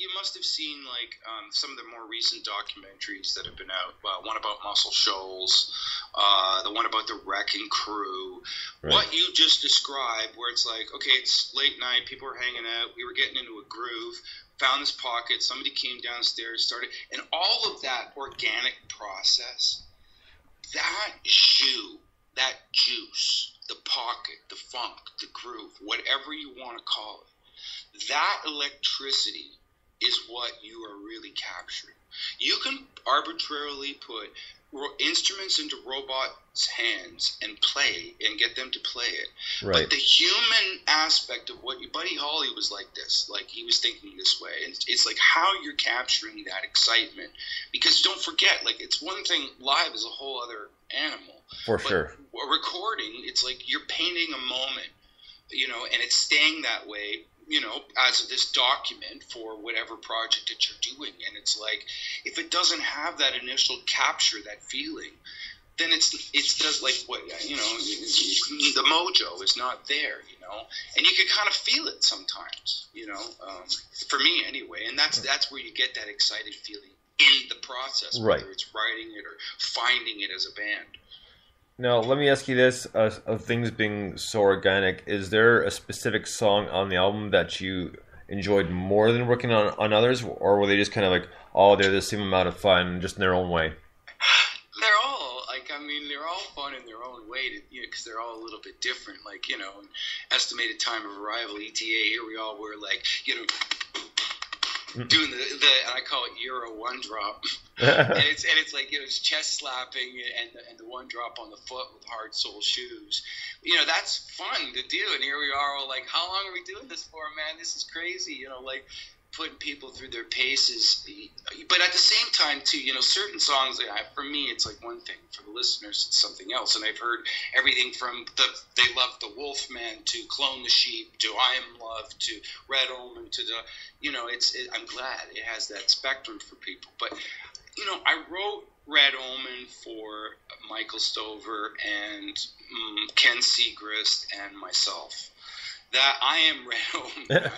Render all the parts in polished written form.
you must have seen like some of the more recent documentaries that have been out. One about Muscle Shoals, the one about the Wrecking Crew. Right. What you just described, where it's like, okay, it's late night, people are hanging out, we were getting into a groove, found this pocket, somebody came downstairs, started, and all of that organic process, that jus, that juice, the pocket, the funk, the groove, whatever you want to call it, that electricity is what you are really capturing. You can arbitrarily put instruments into robots' hands and play and get them to play it. Right. But the human aspect of what Buddy Holly was like this, like he was thinking this way. It's like how you're capturing that excitement. Because don't forget, like it's one thing, live is a whole other animal. For sure. Recording, it's like you're painting a moment, you know, and it's staying that way, you know, as this document for whatever project that you're doing. And it's like, if it doesn't have that initial capture, that feeling, then it's does like what, you know, the mojo is not there, you know, and you can kind of feel it sometimes, you know, for me anyway. And that's where you get that excited feeling in the process, whether it's writing it or finding it as a band. Now, let me ask you this, of things being so organic, is there a specific song on the album that you enjoyed more than working on others, or were they just kind of like, oh, they're the same amount of fun, just in their own way? They're all, like, I mean, they're all fun in their own way, because they're all a little bit different. Like, you know, Estimated Time of Arrival, ETA, here we all were like, you know, doing the and I call it Euro one drop, and it's like, you know, it's chest slapping and the one drop on the foot with Hard Sole Shoes. You know, that's fun to do, and here we are all like, how long are we doing this for, man? This is crazy, you know, like putting people through their paces. But at the same time too, you know, certain songs, for me it's like one thing, for the listeners it's something else. And I've heard everything from They Love the Wolfman to Clone the Sheep to I Am Love to Red Omen to the, you know, I'm glad it has that spectrum for people. But you know, I wrote Red Omen for Michael Stover and Ken Segrist and myself. That I am Red Omen.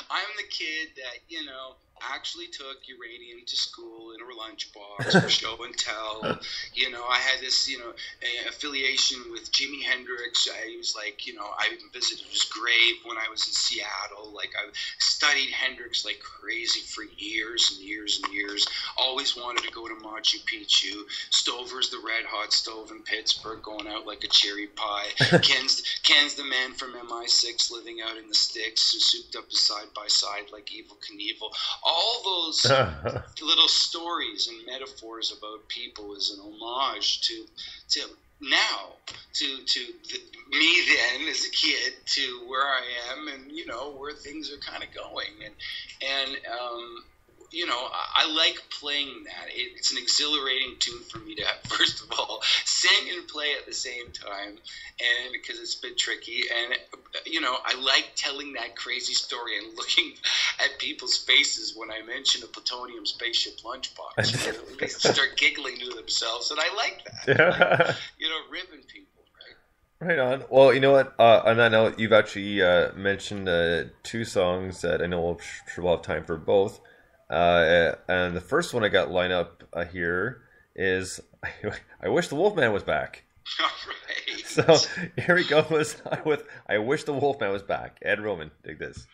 I'm the kid that, you know, actually took uranium to school in her lunchbox for show and tell. You know, I had this, you know, affiliation with Jimi Hendrix. I was like, you know, I visited his grave when I was in Seattle. Like, I studied Hendrix like crazy for years and years and years. Always wanted to go to Machu Picchu. Stover's the red hot stove in Pittsburgh, going out like a cherry pie. Ken's the man from MI6 living out in the sticks, who souped up side by side like Evel Knievel. All those little stories and metaphors about people is an homage to now, to me then as a kid, to where I am, and you know where things are kind of going, and you know, I like playing that. It's an exhilarating tune for me to have, first of all, sing and play at the same time, and because it's a bit tricky. And, you know, I like telling that crazy story and looking at people's faces when I mention a plutonium spaceship lunchbox. They start giggling to themselves, and I like that. Like, you know, ribbing people, right? Right on. Well, you know what? On that note, you've actually mentioned two songs that I know we'll have time for both. And the first one I got lined up here is I Wish the Wolfman Was Back. All right. So here we go with I Wish the Wolfman Was Back. Ed Roman, dig this.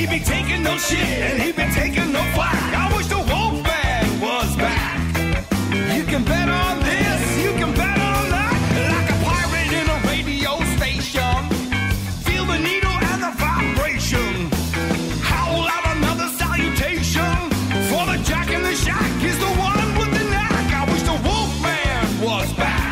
He be taking no shit and he be taking no flack. I wish the Wolfman was back. You can bet on this, you can bet on that. Like a pirate in a radio station. Feel the needle and the vibration. Howl out another salutation. For the Jack in the Shack is the one with the knack. I wish the Wolfman was back.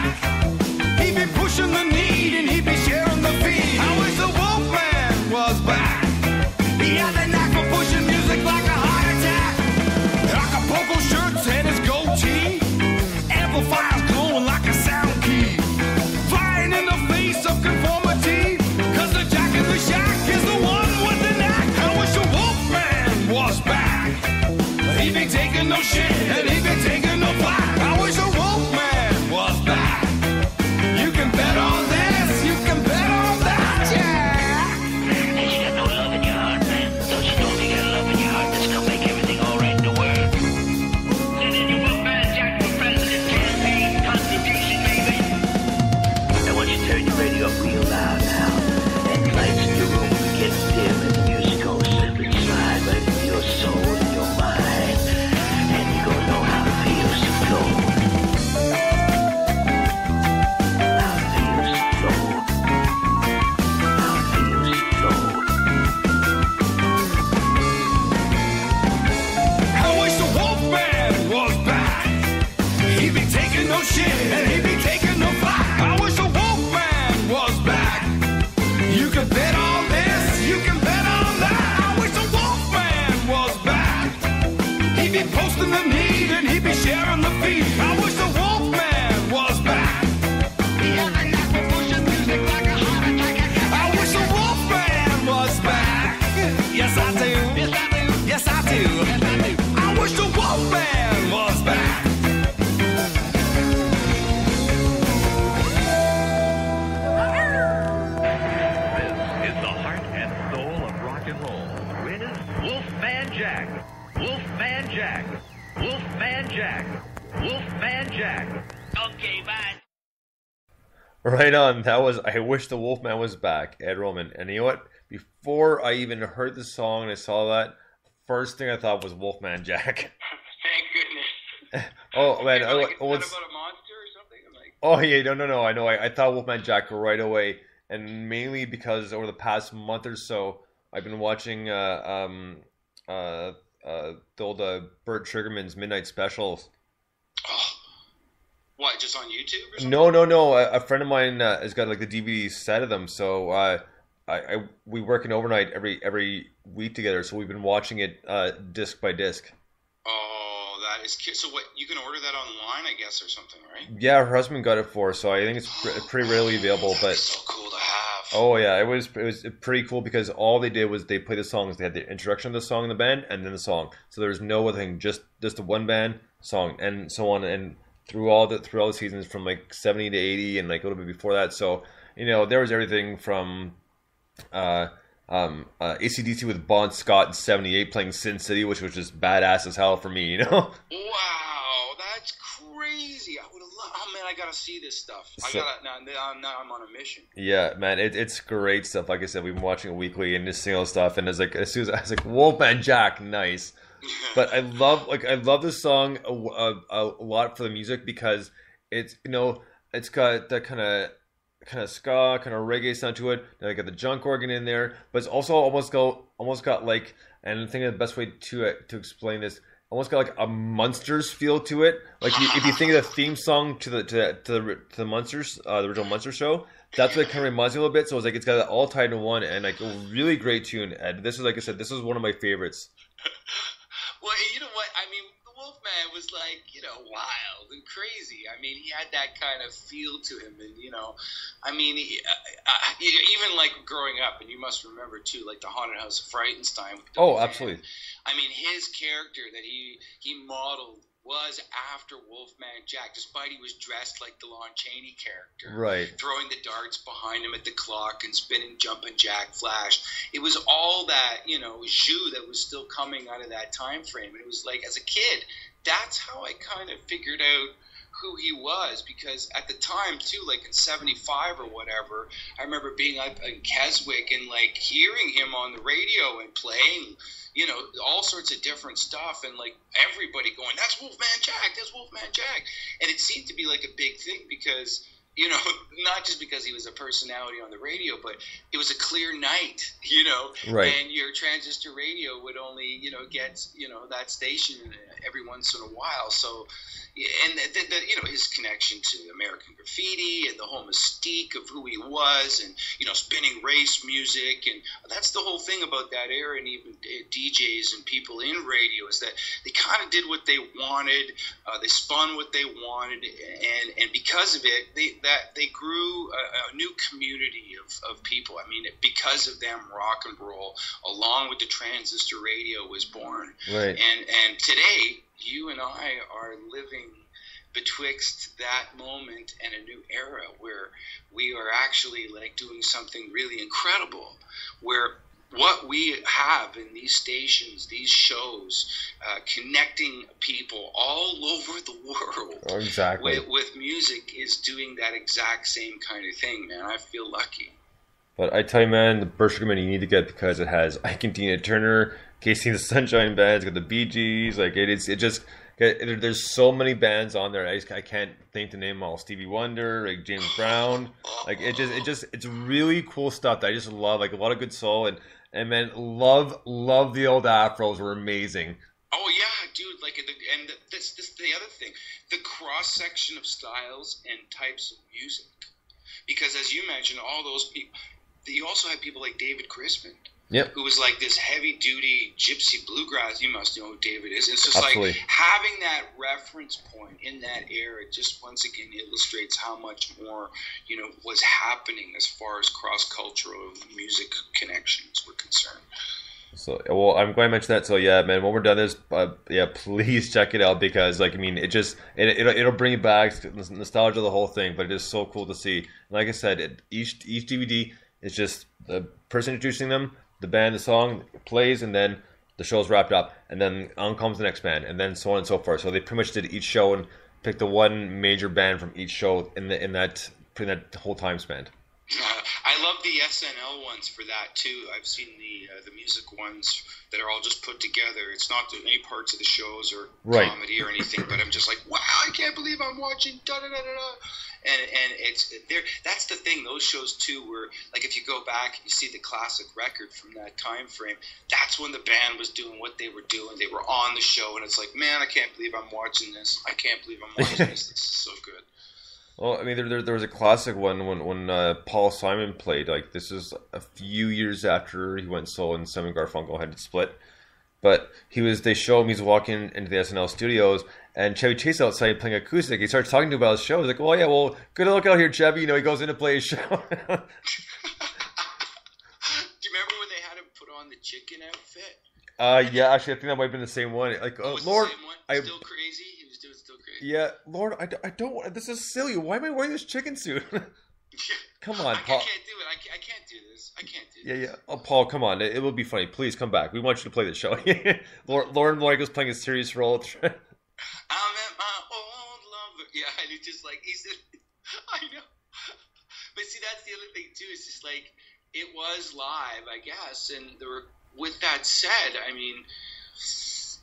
Right on. That was I Wish the Wolfman Was Back, Ed Roman. And you know what? Before I even heard the song and I saw that, first thing I thought was Wolfman Jack. Thank goodness. Oh man, Like, is that what's about a monster or something? I'm like, oh yeah, no. I know. I thought Wolfman Jack right away, and mainly because over the past month or so, I've been watching the old Burt Sugarman's Midnight Specials. oh, what? Just on YouTube or something? No. A friend of mine has got like the DVD set of them, so we work an overnight every week together. So we've been watching it disc by disc. Oh, that is cute. So what? You can order that online, I guess, or something, right? Yeah, her husband got it for her, so I think it's pretty rarely available. That'd But be so cool to have. oh yeah, it was pretty cool because all they did was they played the songs. They had the introduction of the song in the band and then the song. So there's no other thing, just the one band song and so on and through all the seasons from like 70 to 80 and like a little bit before that. So there was everything from AC/DC with Bon Scott in '78 playing Sin City, which was just badass as hell for me. Wow, that's crazy. I would have loved. Oh man, I gotta see this stuff. So- Now I'm on a mission. Yeah, man, it's great stuff. Like I said, we've been watching it weekly and just seeing all the stuff. And it's like as soon as I was like, Wolfman Jack, nice. But I love this song a lot for the music because it's it's got that kind of ska, kind of reggae sound to it. Then I got the junk organ in there, but it's also almost got like, and I think the best way to explain this, almost got like a Munsters feel to it. Like if you think of the theme song to the Munsters, the original Munsters show, that's what it kind of reminds me a little bit. So it's like it's got it all tied in one, and like a really great tune. And this is like I said, this is one of my favorites. Well, you know what? I mean, the Wolfman was like, wild and crazy. I mean, he had that kind of feel to him, and I mean, even like growing up, and you must remember too, like the Haunted House of Frightenstein. With the Oh, band. absolutely. I mean, his character that he modeled was after Wolfman Jack, despite he was dressed like the Lon Chaney character. Right. Throwing the darts behind him at the clock and spinning Jumpin' Jack Flash. It was all that, jus that was still coming out of that time frame. And it was like, as a kid, that's how I kind of figured out who he was, because at the time too, like in '75 or whatever, I remember being up in Keswick and like hearing him on the radio and playing all sorts of different stuff, and like everybody going, that's Wolfman Jack, and it seemed to be like a big thing because not just because he was a personality on the radio, but it was a clear night, Right. and your transistor radio would only get that station every once in a while. So and his connection to American Graffiti and the whole mystique of who he was, and spinning race music, and that's the whole thing about that era, and even DJs and people in radio, is that they kind of did what they wanted, they spun what they wanted, and because of it, they grew a new community of people. I mean, because of them, rock and roll, along with the transistor radio, was born. Right. And today, you and I are living betwixt that moment and a new era where we are actually like doing something really incredible, where what we have in these stations, these shows, connecting people all over the world Exactly. with music, is doing that exact same kind of thing, man. I feel lucky. But I tell you, man, the Burt Sugarman you need to get because it has Ike and Tina Turner, Casey and the Sunshine Band, it's got the Bee Gees, like there's so many bands on there. I can't think to name them all. Stevie Wonder, like James Brown, like it's really cool stuff that I just love. Like a lot of good soul and man, love the old afros were amazing. Oh yeah, dude! Like, and this the other thing, the cross section of styles and types of music, because as you mentioned, all those people. You also had people like David Crispin, Yep. who was like this heavy-duty gypsy bluegrass. You must know who David is. It's just Absolutely. like having that reference point in that era just once again illustrates how much more, was happening as far as cross-cultural music connections were concerned. So, well, I'm glad I mentioned that. So, yeah, man, when we're done this, please check it out because, like, I mean, it'll bring you back to the nostalgia of the whole thing. But it is so cool to see. Like I said, each DVD is just the person introducing them, the band, the song plays, and then the show's wrapped up, and then on comes the next band, and then so on and so forth. So they pretty much did each show and picked the one major band from each show in that putting that whole time span. I love the SNL ones for that too. I've seen the music ones that are all just put together. It's not any parts of the shows or comedy or anything, but I'm just like, wow, I can't believe I'm watching da da da da da. And it's there. That's the thing. Those shows too, where like if you go back and you see the classic record from that time frame, that's when the band was doing what they were doing. They were on the show, and it's like, man, I can't believe I'm watching this. I can't believe I'm watching this. This is so good. Well, I mean, there was a classic one when Paul Simon played. Like, this is a few years after he went solo and Simon Garfunkel had to split. But they show him, he's walking into the SNL studios, and Chevy Chase outside playing acoustic. He starts talking to him about his show. He's like, "Oh yeah, well, good luck out here, Chevy." You know, he goes in to play his show. Do you remember when they had him put on the chicken outfit? Yeah, actually, I think that might have been the same one. Like, Lord, the same one? Still crazy. He was doing still crazy. Yeah, Lord, I don't. This is silly. Why am I wearing this chicken suit? Come on, Paul. I can't do it. I can't do this. I can't do this. Yeah. Oh, Paul, come on. It will be funny. Please come back. We want you to play the show. Lauren Michaels playing a serious role. I met my old lover. Yeah, and he just like, he said, I know. But see, that's the other thing too. It's just like, it was live, I guess. And there were, with that said, I mean,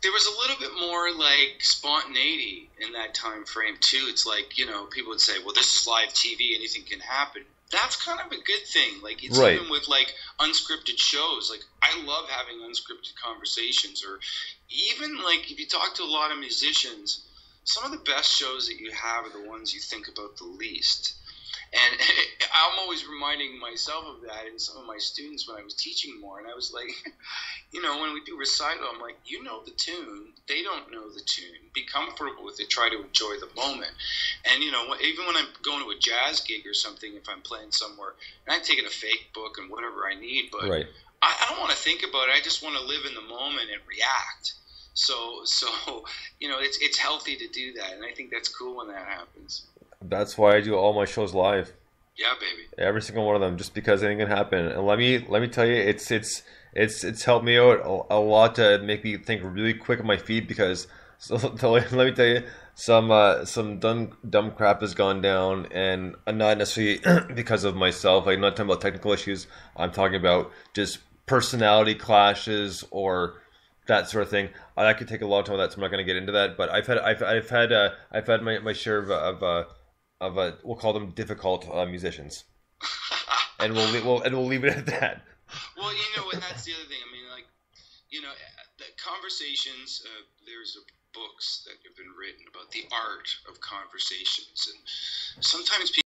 there was a little bit more like spontaneity in that time frame too. It's like, you know, people would say, well, this is live TV, anything can happen. That's kind of a good thing. Like, it's even with like unscripted shows. Like, I love having unscripted conversations, or even like if you talk to a lot of musicians, some of the best shows that you have are the ones you think about the least. And I'm always reminding myself of that and some of my students when I was teaching more. And I was like, you know, when we do recital, I'm like, you know the tune. They don't know the tune. Be comfortable with it. Try to enjoy the moment. And, you know, even when I'm going to a jazz gig or something, if I'm playing somewhere, and I'm taking a fake book and whatever I need, but I don't want to think about it. I just want to live in the moment and react. So you know, it's healthy to do that. And I think that's cool when that happens. That's why I do all my shows live. Yeah, baby. Every single one of them, just because anything can happen. And let me tell you, it's helped me out a lot to make me think really quick on my feet. Because let me tell you, some dumb crap has gone down, and not necessarily because of myself. I'm not talking about technical issues. I'm talking about just personality clashes or that sort of thing. That could take a long time. So I'm not going to get into that. But I've had my share of we'll call them difficult musicians, and we'll leave it at that. Well, you know, and that's the other thing. I mean, like, you know, the conversations. There's books that have been written about the art of conversations, and sometimes people